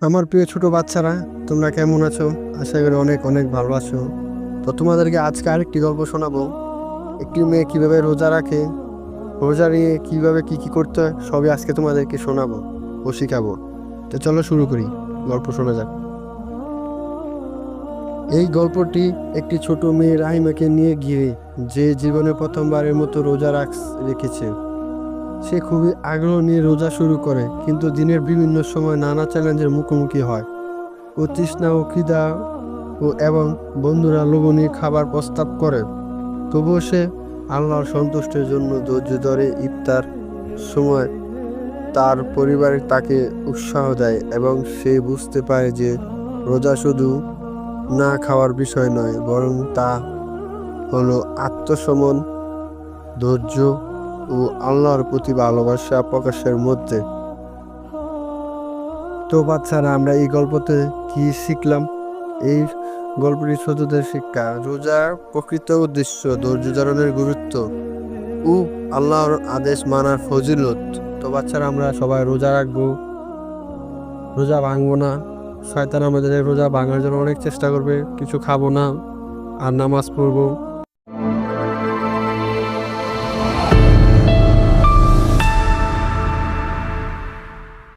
আমার প্রিয় ছোট বাচ্চারা, তোমরা কেমন আছো? আশা করি অনেক অনেক ভালো আছো। তো তোমাদেরকে আজকে আরেকটি গল্প শোনাবো। একটি মেয়ে কিভাবে রোজা রাখে, রোজা নিয়ে কিভাবে কি কি করতে হয় সবই আজকে তোমাদেরকে শোনাবো ও শিখাবো। তো চলো শুরু করি, গল্প শোনা যাক। এই গল্পটি একটি ছোট মেয়ে রাহিমাকে নিয়ে ঘিরে, যে জীবনে প্রথমবারের মতো রেখেছে। সে খুবই আগ্রহ নিয়ে রোজা শুরু করে, কিন্তু দিনের বিভিন্ন সময় নানা চ্যালেঞ্জের মুখোমুখি হয়। ও তৃষ্ণা ও খিদা এবং বন্ধুরা লোভনীয় খাবার প্রস্তাব করে। তবুও সে আল্লাহর সন্তুষ্টির জন্য ধৈর্য ধরে। ইফতার সময় তার পরিবার তাকে উৎসাহ দেয় এবং সে বুঝতে পারে যে রোজা শুধু না খাওয়ার বিষয় নয়, বরং তা হলো আত্মসমন, ধৈর্য ও আল্লাহর প্রতি ভালোবাসা প্রকাশের মধ্যে। তো বাচ্চারা, আমরা এই গল্পতে কি শিখলাম? এই গল্পটি ছোটদের শিক্ষা, রোজার প্রকৃত উদ্দেশ্য, ধৈর্য ধারণের গুরুত্ব ও আল্লাহর আদেশ মানার ফজিলত। তো বাচ্চারা, আমরা সবাই রোজা রাখবো, রোজা ভাঙবো না। শয়তান আমাদের রোজা ভাঙার জন্য অনেক চেষ্টা করবে, কিছু খাবো না আর নামাজ পড়বো।